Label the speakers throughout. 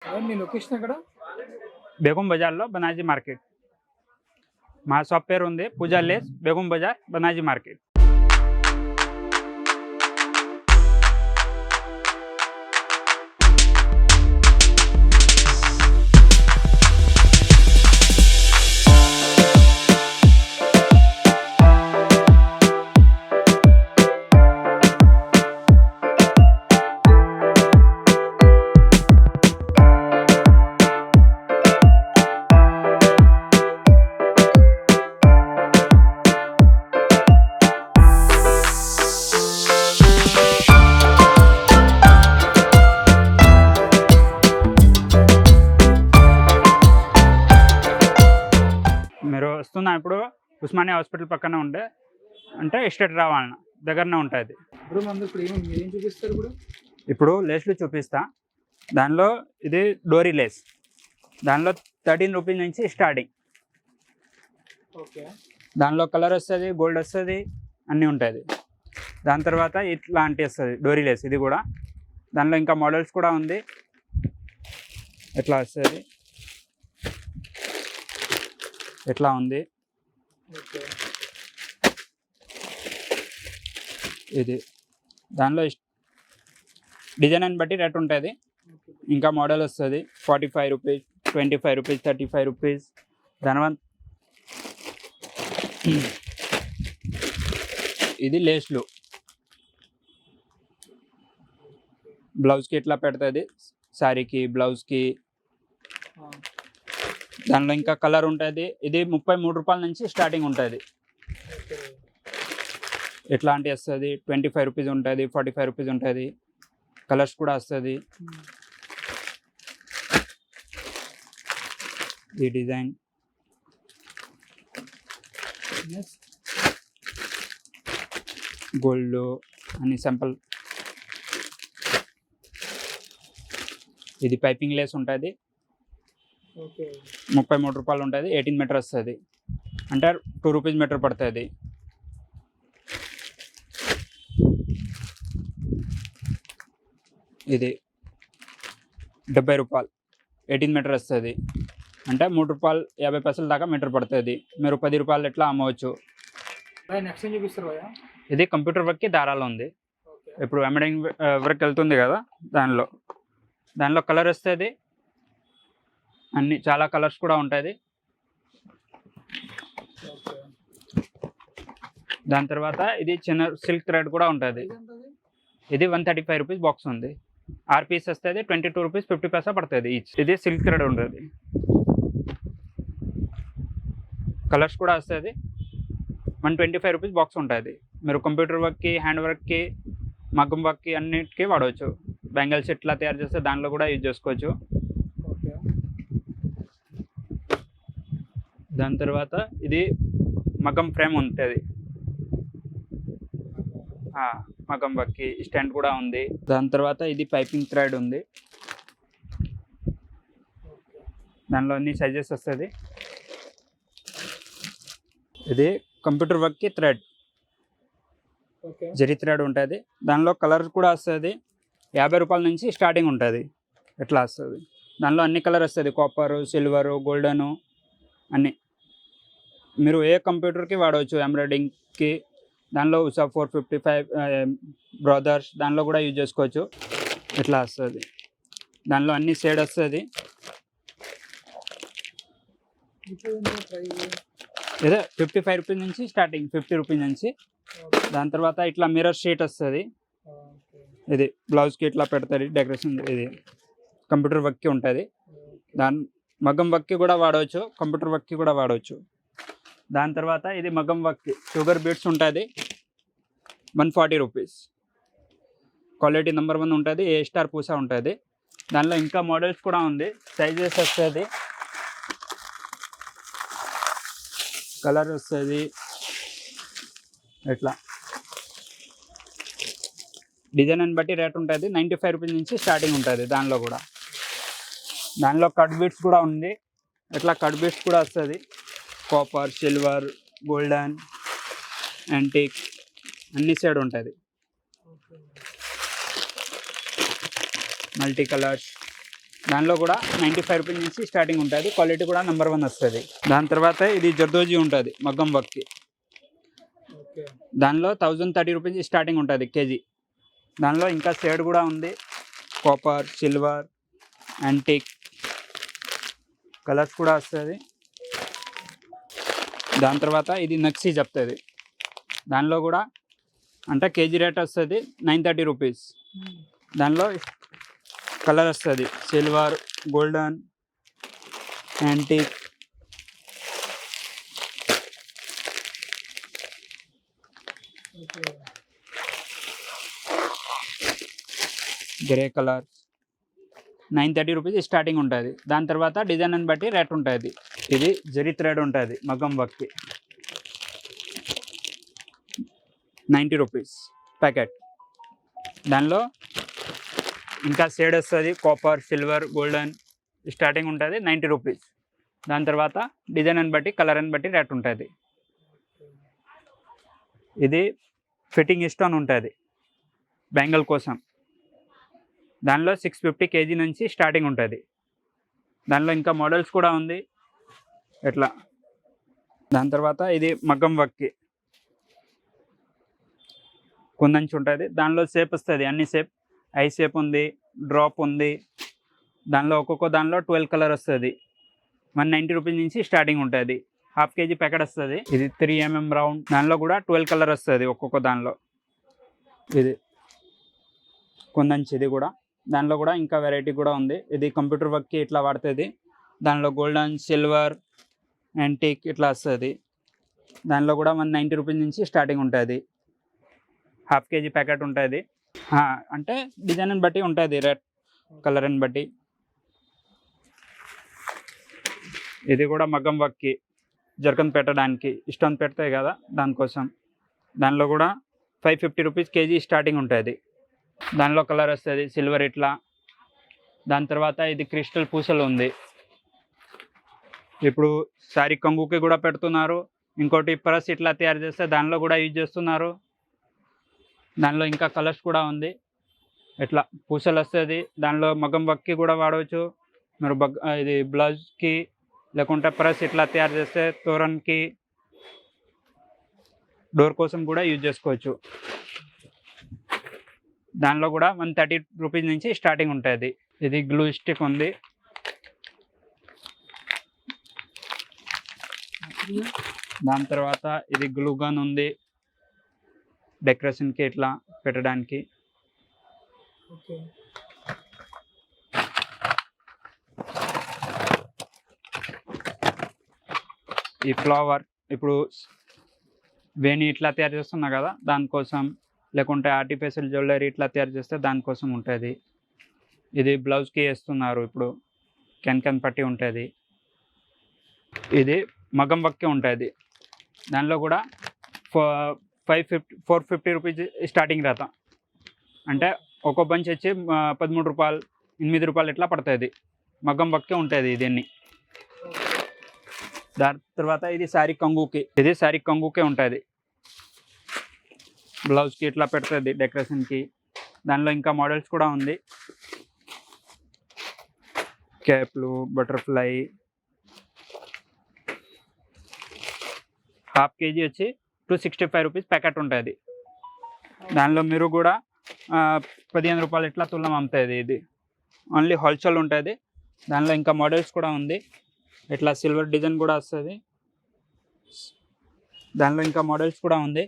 Speaker 1: మీ location ఎక్కడ?
Speaker 2: బేగం బజార్లో బనాజీ market. మా షాప్ పేరు ఉంది పూజా లేస్, బేగం బజార్, బనాజీ మార్కెట్. మీరు వస్తున్నా ఇప్పుడు ఉస్మానియా హాస్పిటల్ పక్కన ఉండే అంటే ఎస్టేట్ రావాలన్న దగ్గరనే ఉంటుంది.
Speaker 1: ఇప్పుడు మనం ఇప్పుడు ఏం చూపిస్తారు?
Speaker 2: ఇప్పుడు లేస్లు చూపిస్తా. దానిలో ఇది డోరీ లేస్, దానిలో 13 రూపీస్ నుంచి స్టార్టింగ్.
Speaker 1: ఓకే.
Speaker 2: దానిలో కలర్ వస్తుంది, గోల్డ్ వస్తుంది, అన్నీ ఉంటుంది. దాని తర్వాత ఇట్లాంటి వస్తుంది డోరీ లేస్, ఇది కూడా. దానిలో ఇంకా మోడల్స్ కూడా ఉంది. ఎట్లా వస్తుంది, ఎట్లా ఉంది ఇది. దానిలో డిజైన్ అని బట్టి రేట్ ఉంటుంది. ఇంకా మోడల్ వస్తుంది 45 రూపీస్, 25 రూపీస్, 35 రూపీస్. దాని ఇది లేస్లు బ్లౌజ్కి ఇట్లా పెడుతుంది, శారీకి బ్లౌజ్కి. దానిలో ఇంకా కలర్ ఉంటుంది. ఇది 33 రూపాయల నుంచి స్టార్టింగ్ ఉంటుంది. ఎట్లాంటి వస్తుంది 25 రూపీస్ ఉంటుంది, 45 రూపీస్ ఉంటుంది. కలర్స్ కూడా వస్తుంది. ఈ డిజైన్ గోల్డ్ అని సింపుల్. ఇది పైపింగ్ లేస్ ఉంటుంది, 33 రూపాయలు ఉంటుంది. 18 మీటర్ వస్తుంది, అంటే 2 రూపీస్ మీటర్ పడుతుంది. ఇది 70 రూపాయలు, 18 మీటర్ వస్తుంది, అంటే 3 రూపాయలు 50 పైసలు దాకా మీటర్ పడుతుంది. మీరు 10 రూపాయలు ఎట్లా అమ్మవచ్చు.
Speaker 1: నెక్స్ట్ ఏం చూపిస్తారు?
Speaker 2: ఇది కంప్యూటర్ వర్క్కి దారాలు ఉంది. ఇప్పుడు ఎంబ్రాయిడింగ్ వర్క్ వెళ్తుంది కదా, దానిలో కలర్ వస్తుంది. అన్ని చాలా కలర్స్ కూడా ఉంటుంది. దాని తర్వాత ఇది చిన్న సిల్క్ థ్రెడ్ కూడా ఉంటుంది. ఇది 135 రూపీస్ బాక్స్ ఉంది. 6 పీస్ వస్తుంది, 22 రూపీస్ 50 పైసా పడుతుంది ఈచ్. ఇది సిల్క్ థ్రెడ్ ఉంటుంది. కలర్స్ కూడా వస్తుంది. 125 రూపీస్ బాక్స్ ఉంటుంది. మీరు కంప్యూటర్ వర్క్కి, హ్యాండ్ వర్క్కి, మగ్గం వర్క్కి అన్నిటికీ వాడవచ్చు. బ్యాంగిల్స్ ఎట్లా తయారు చేస్తే దాంట్లో కూడా యూజ్ చేసుకోవచ్చు. దాని తర్వాత ఇది మగ్గం ఫ్రేమ్ ఉంటుంది, మగ్గం వర్క్కి స్టాండ్ కూడా ఉంది. దాని తర్వాత ఇది పైపింగ్ థ్రెడ్ ఉంది. దానిలో అన్ని సైజెస్ వస్తుంది. ఇది కంప్యూటర్ వర్క్కి థ్రెడ్, జరీ థ్రెడ్ ఉంటుంది. దానిలో కలర్ కూడా వస్తుంది. 50 రూపాయల నుంచి స్టార్టింగ్ ఉంటుంది. ఎట్లా వస్తుంది, దానిలో అన్ని కలర్ వస్తుంది, కాపరు, సిల్వరు, గోల్డెను అన్నీ. మీరు ఏ కంప్యూటర్కి వాడవచ్చు. ఎంబ్రాయిడింగ్కి దానిలో ఉషా 455 బ్రదర్స్ దానిలో కూడా యూజ్ చేసుకోవచ్చు. ఇట్లా వస్తుంది. దానిలో అన్ని షేడ్ వస్తుంది. ఇదే 55 రూపీస్ నుంచి స్టార్టింగ్, 50 రూపీస్ నుంచి. దాని తర్వాత ఇట్లా మిర్రర్ షీట్ వస్తుంది. ఇది బ్లౌజ్కి ఇట్లా పెడతారు డెకరేషన్. ఇది కంప్యూటర్ వర్క్కి ఉంటుంది. దాని మగ్గం వర్క్కి కూడా వాడవచ్చు, కంప్యూటర్ వర్క్కి కూడా వాడవచ్చు. దాని తర్వాత ఇది మగ్గం వర్క్కి షుగర్ బీట్స్ ఉంటుంది. 140 రూపీస్. క్వాలిటీ నెంబర్ 1 ఉంటుంది. ఏ స్టార్ పూసా ఉంటుంది. దానిలో ఇంకా మోడల్స్ కూడా ఉంది. సైజెస్ వస్తుంది, కలర్ వస్తుంది. ఇట్లా డిజైన్ అని బట్టి రేట్ ఉంటుంది. 95 రూపీస్ నుంచి స్టార్టింగ్ ఉంటుంది. దానిలో కట్ బీట్స్ కూడా ఉంది. ఇట్లా కట్ బీట్స్ కూడా వస్తుంది. కాపర్, సిల్వర్, గోల్డెన్, యాంటిక్ అన్ని షేడ్ ఉంటుంది. మల్టీ కలర్స్ దానిలో కూడా 95 రూపీస్ నుంచి స్టార్టింగ్ ఉంటుంది. క్వాలిటీ కూడా నెంబర్ 1 వస్తుంది. దాని తర్వాత ఇది జర్దోజీ ఉంటుంది మగ్గం వర్క్కి.
Speaker 1: ఓకే.
Speaker 2: దానిలో 1030 రూపీస్ స్టార్టింగ్ ఉంటుంది కేజీ. దానిలో ఇంకా షేడ్ కూడా ఉంది, కాపర్, సిల్వర్, యాంటిక్ కలర్స్ కూడా వస్తుంది. దాని తర్వాత ఇది నక్సీ చెప్తుంది. దానిలో కూడా అంటే కేజీ రేట్ వస్తుంది 930 రూపీస్. దానిలో కలర్ వస్తుంది silver, golden, antique.
Speaker 1: Okay.
Speaker 2: Grey colour 930 rupees starting ఉంటుంది. దాని తర్వాత డిజైన్ బట్టి రేట్ ఉంటుంది. ఇది జరీ థ్రెడ్ ఉంటుంది మగ్గం వర్క్కి, 90 రూపీస్ ప్యాకెట్. దానిలో ఇంకా షేడ్ వస్తుంది కాపర్, సిల్వర్, గోల్డెన్ స్టార్టింగ్ ఉంటుంది 90 రూపీస్. దాని తర్వాత డిజైన్ బట్టి కలర్ బట్టి రేట్ ఉంటుంది. ఇది ఫిట్టింగ్ స్టోన్ ఉంటుంది బ్యాంగిల్ కోసం. దానిలో 650 కేజీ నుంచి స్టార్టింగ్ ఉంటుంది. దానిలో ఇంకా మోడల్స్ కూడా ఉంది ఎట్లా. దాని తర్వాత ఇది మగ్గం వర్క్కి కుందంచి ఉంటుంది. దానిలో షేప్ వస్తుంది అన్ని షేప్. ఐ షేప్ ఉంది, డ్రాప్ ఉంది. దానిలో ఒక్కొక్క దానిలో 12 కలర్ వస్తుంది. 190 రూపీస్ నుంచి స్టార్టింగ్ ఉంటుంది. హాఫ్ కేజీ ప్యాకెట్ వస్తుంది. ఇది 3 mm రౌండ్. దానిలో కూడా 12 కలర్ వస్తుంది ఒక్కొక్క దానిలో. ఇది కుందంచి ఇది కూడా. దానిలో కూడా ఇంకా వెరైటీ కూడా ఉంది. ఇది కంప్యూటర్ వర్క్కి ఇట్లా వాడుతుంది. దానిలో గోల్డెన్, సిల్వర్, యాంటిక్ ఇట్లా వస్తుంది. దానిలో కూడా 190 రూపీస్ నుంచి స్టార్టింగ్ ఉంటుంది. హాఫ్ కేజీ ప్యాకెట్ ఉంటుంది. అంటే డిజైన్ బట్టి ఉంటుంది రేట్, కలర్ బట్టి. ఇది కూడా మగ్గం వర్క్కి జర్కన్ పెట్టడానికి స్టోన్ పెడతాయి కదా దానికోసం. దానిలో కూడా 550 రూపీస్ కేజీ స్టార్టింగ్ ఉంటుంది. దానిలో కలర్ వస్తుంది సిల్వర్ ఇట్లా. దాని తర్వాత ఇది క్రిస్టల్ పూసలు ఉంది. ఇప్పుడు శారీ కొంగుకి కూడా పెడుతున్నారు. ఇంకోటి పరస్ ఇట్లా తయారు చేస్తే దానిలో కూడా యూజ్ చేస్తున్నారు. దానిలో ఇంకా కలర్స్ కూడా ఉంది. ఇట్లా పూసలు వస్తుంది. దానిలో మగ్గం వర్క్కి కూడా వాడవచ్చు మీరు. ఇది బ్లౌజ్కి లేకుంటే పరస్ ఇట్లా తయారు చేస్తే తోరణ్కి, డోర్ కోసం కూడా యూజ్ చేసుకోవచ్చు. దానిలో కూడా 130 రూపీస్ నుంచి స్టార్టింగ్ ఉంటుంది. ఇది గ్లూ స్టిక్ ఉంది. దాని తర్వాత ఇది గ్లూ గన్ ఉంది డెకరేషన్కి ఇట్లా పెట్టడానికి.
Speaker 1: ఓకే.
Speaker 2: ఈ ఫ్లవర్ ఇప్పుడు వేణి ఇట్లా తయారు చేస్తున్నా కదా దానికోసం, లేకుంటే ఆర్టిఫిషియల్ జ్యువెలరీ ఇట్లా తయారు చేస్తే దానికోసం ఉంటుంది. ఇది బ్లౌజ్కి వేస్తున్నారు ఇప్పుడు. కెన్ పట్టి ఉంటుంది. ఇది మగ్గం వర్క్కి ఉంటుంది. దానిలో కూడా 450 రూపీస్ స్టార్టింగ్ రాత. అంటే ఒక్కో బంచ్ వచ్చి 13 రూపాయలు, 8 రూపాయలు ఇట్లా పడుతుంది. మగ్గం వర్క్కే ఉంటుంది దీన్ని. దాని తర్వాత ఇది శారీ కొంగుకి. ఇది శారీ కొంగుకే ఉంటుంది. బ్లౌజ్కి ఇట్లా పెడుతుంది డెకరేషన్కి. దానిలో ఇంకా మోడల్స్ కూడా ఉంది. క్యాప్లు, బటర్ఫ్లై. హాఫ్ కేజీ వచ్చి 265 రూపీస్ ప్యాకెట్ ఉంటుంది. దానిలో మీరు కూడా 15 రూపాయలు ఇట్లా తులం అమ్ముతుంది. ఇది ఓన్లీ హోల్సేల్ ఉంటుంది. దానిలో ఇంకా మోడల్స్ కూడా ఉంది. ఇట్లా సిల్వర్ డిజైన్ కూడా వస్తుంది. దానిలో ఇంకా మోడల్స్ కూడా ఉంది.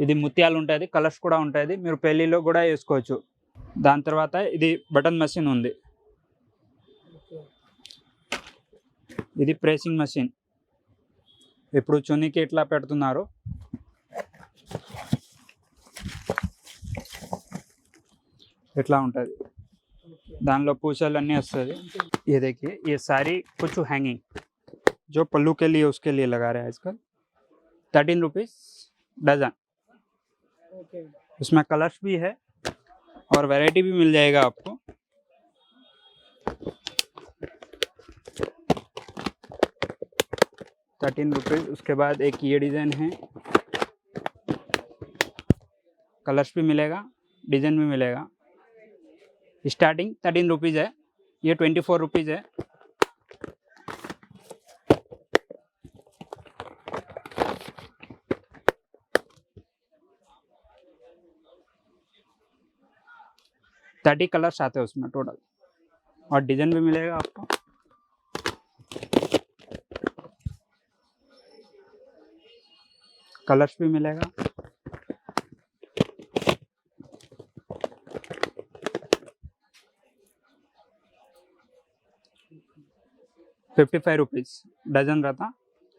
Speaker 2: ఇది ముత్యాలు ఉంటుంది, కలర్స్ కూడా ఉంటుంది. మీరు పెళ్ళిలో కూడా వేసుకోవచ్చు. దాని తర్వాత ఇది బటన్ మెషిన్ ఉంది. ఇది ప్రెసింగ్ మెషిన్. ఇప్పుడు చున్నీకి ఇట్లా పెడుతున్నారు. ఇట్లా ఉంటుంది. దానిలో పూసలు అన్నీ వస్తుంది. ये देखिए ये सारी कुछ हैंगिंग जो पल्लू के लिए उसके लिए लगा रहे हैं आजकल. 13 रुपीज़ डजन.
Speaker 1: ओके.
Speaker 2: उसमें कलर्स भी है और वैरायटी भी मिल जाएगा आपको. ₹13. उसके बाद एक ये डिज़ाइन है. कलर्स भी मिलेगा, डिज़ाइन भी मिलेगा. स्टार्टिंग 13 रुपीज़ है. ये 24 रुपीज़ है। थर्टी कलर्स आते हैं उसमें टोटल, और डिजाइन भी मिलेगा आपको। कलर्स भी मिलेगा। ₹55 डजन रहता।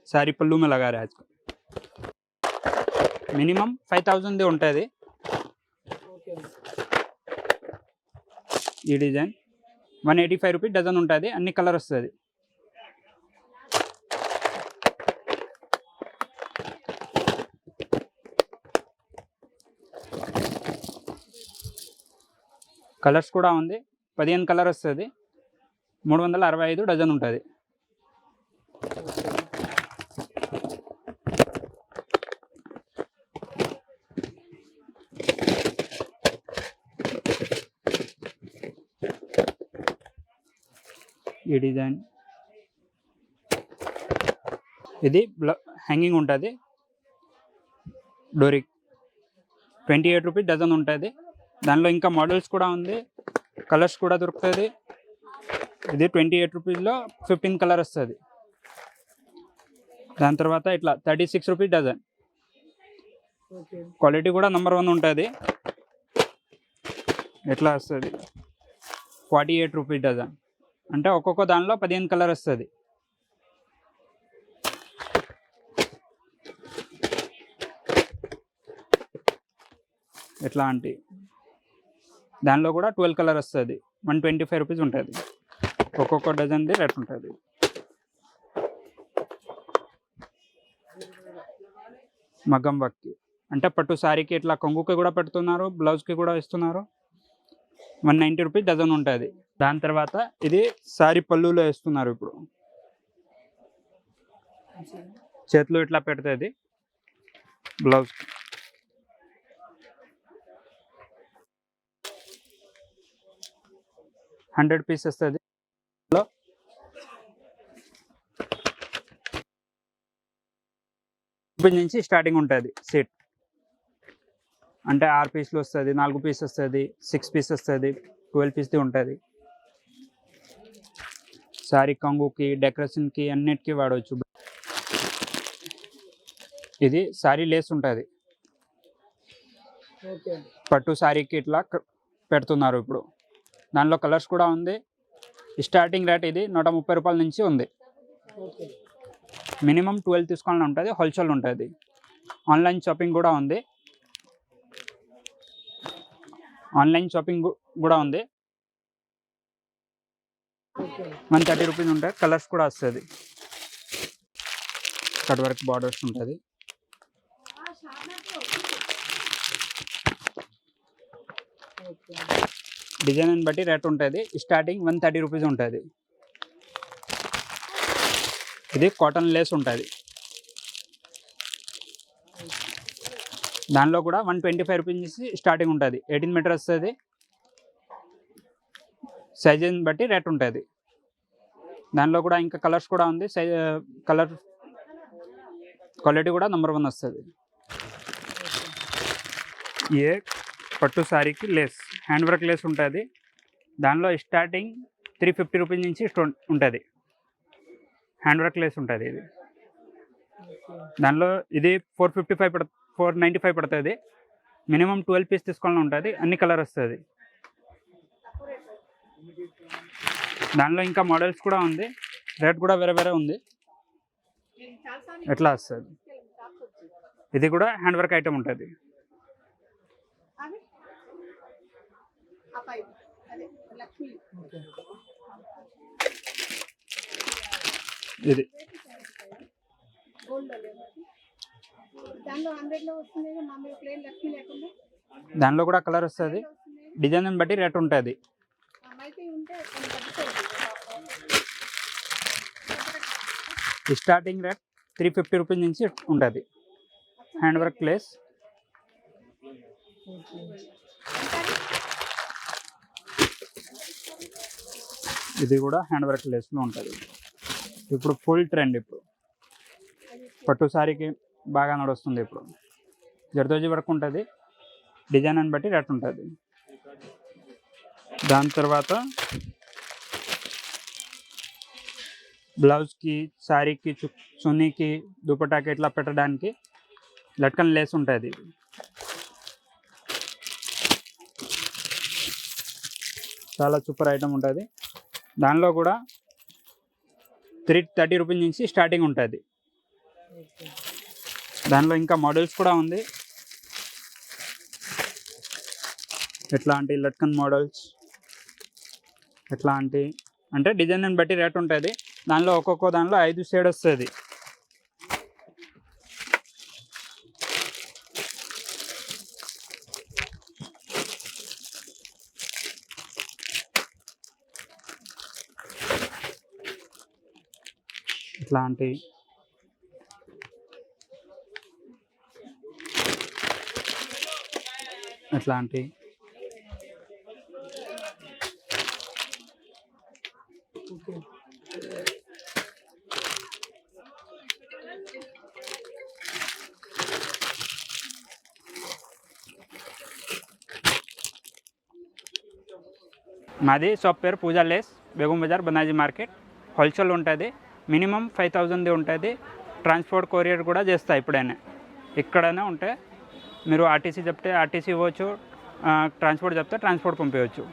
Speaker 2: सारी पल्लू में लगा रहे हैं आजकल। మినిమం 5000 ఉంటుంది
Speaker 1: ఓకే
Speaker 2: ఈ డిజైన్। ₹185 డజన్ ఉంటుంది, అన్ని కలర్ వస్తుంది। కలర్స్ కూడా ఉంది, 15 కలర్ వస్తుంది, 365 డజన్ ఉంటుంది। ఈ డిజైన్ ఇది హ్యాంగింగ్ ఉంటుంది, డోరీ ₹28 డజన్ ఉంటుంది। దానిలో ఇంకా మోడల్స్ కూడా ఉంది, కలర్స్ కూడా దొరుకుతుంది। ఇది ₹28లో 15 కలర్ వస్తుంది। దాని తర్వాత ఇట్లా ₹36 డజన్।
Speaker 1: ఓకే
Speaker 2: క్వాలిటీ కూడా నెంబర్ 1 ఉంటుంది। ఎట్లా వస్తుంది ₹48 డజన్, అంటే ఒక్కొక్క దానిలో 15 కలర్ వస్తుంది। ఎట్లా అంటే దానిలో కూడా 12 కలర్ వస్తుంది, ₹125 ఉంటుంది। ఒక్కొక్క డజన్ది రేట్ ఉంటుంది। మగ్గం వర్క్కి అంటే పట్టు శారీకి ఇట్లా కొంగుకి కూడా పెడుతున్నారు, బ్లౌజ్కి కూడా ఇస్తున్నారు। ₹190 డజన్ ఉంటుంది। దాని తర్వాత ఇది శారీ పళ్ళులో వేస్తున్నారు ఇప్పుడు, చేతిలో ఇట్లా పెడుతుంది బ్లౌజ్। ₹100 వస్తుంది। నుంచి స్టార్టింగ్ ఉంటుంది సెట్, అంటే 6 పీసులు వస్తుంది, 4 పీస్ వస్తుంది, 6 పీస్ వస్తుంది, 12 పీస్ది ఉంటుంది। శారీ కొంగుకి డెకరేషన్కి అన్నిటికీ వాడవచ్చు। ఇది శారీ లేస్ ఉంటుంది,
Speaker 1: ఓకే
Speaker 2: పట్టు శారీకి ఇట్లా పెడుతున్నారు ఇప్పుడు। దానిలో కలర్స్ కూడా ఉంది। స్టార్టింగ్ రేట్ ఇది ₹130 నుంచి ఉంది।
Speaker 1: ఓకే
Speaker 2: మినిమం 12 తీసుకోవాలని ఉంటుంది, హోల్సేల్ ఉంటుంది। ఆన్లైన్ షాపింగ్ కూడా ఉంది, ఆన్లైన్ షాపింగ్ కూడా ఉంది।
Speaker 1: ఓకే
Speaker 2: ₹130 ఉంటాయి, కలర్స్ కూడా వస్తుంది। కట్ వర్క్ బార్డర్స్ ఉంటుంది।
Speaker 1: ఓకే
Speaker 2: డిజైన్ బట్టి రేట్ ఉంటుంది, స్టార్టింగ్ ₹130 ఉంటుంది। ఇది కాటన్ లేస్ ఉంటుంది, దానిలో కూడా ₹125 నుంచి స్టార్టింగ్ ఉంటుంది। 18 మీటర్ వస్తుంది, సైజుని బట్టి రేట్ ఉంటుంది। దానిలో కూడా ఇంకా కలర్స్ కూడా ఉంది, కలర్ క్వాలిటీ కూడా నెంబర్ 1 వస్తుంది। ఏ పట్టు శారీకి లేస్, హ్యాండ్ వర్క్ లేస్ ఉంటుంది, దానిలో స్టార్టింగ్ ₹350 నుంచి ఉంటుంది। హ్యాండ్ వర్క్ లేస్ ఉంటుంది ఇది, దానిలో ఇది 495 పడుతుంది। మినిమం 12 పీస్ తీసుకోవాలని ఉంటుంది, అన్ని కలర్ వస్తుంది। దానిలో ఇంకా మోడల్స్ కూడా ఉంది, రేట్ కూడా వేరే వేరే ఉంది। ఎట్లా వస్తుంది ఇది కూడా హ్యాండ్ వర్క్ ఐటమ్ ఉంటుంది।
Speaker 1: ఓకే
Speaker 2: ఇది దానిలో కూడా కలర్ వస్తుంది, డిజైన్ బట్టి రేట్ ఉంటుంది। స్టార్టింగ్ రేట్ ₹350 నుంచి ఉంటుంది। హ్యాండ్ వర్క్ లేస్,
Speaker 1: ఓకే
Speaker 2: ఇది కూడా హ్యాండ్ వర్క్ లెస్లో ఉంటుంది. ఇప్పుడు ఫుల్ ట్రెండ్. ఇప్పుడు పట్టు సారీకి బాగా నడుస్తుంది. ఇప్పుడు జర్దోజీ వర్క్ ఉంటుంది, డిజైన్ అని బట్టి రేట్ ఉంటుంది. దాని తర్వాత బ్లౌజ్కి, శారీకి, చున్నీకి, దుపటాకి ఇట్లా పెట్టడానికి లట్కన్ లేస్ ఉంటుంది. చాలా సూపర్ ఐటమ్ ఉంటుంది. దానిలో కూడా 330 రూపీస్ నుంచి స్టార్టింగ్ ఉంటుంది. దానిలో ఇంకా మోడల్స్ కూడా ఉంది. ఎట్లాంటి లట్కన్ మోడల్స్, ఎట్లాంటి అంటే డిజైన్ బట్టి రేట్ ఉంటుంది. దానిలో ఒక్కొక్క దానిలో 5 షేడ్ వస్తుంది. ఇట్లాంటి ఇట్లాంటి
Speaker 1: ఓకే.
Speaker 2: మాది షాప్ పేరు Pooja laces, Begum Bazar, Banaji market. Wholesale ఉంటుంది. మినిమం 5000 ఉంటుంది. ట్రాన్స్పోర్ట్ కొరియర్ కూడా చేస్తా. ఎప్పుడైనా ఎక్కడైనా ఉంటే మీరు ఆర్టీసీ చెప్తే ఆర్టీసీ ఇవ్వచ్చు, ట్రాన్స్పోర్ట్ చెప్తే ట్రాన్స్పోర్ట్ పంపించవచ్చు.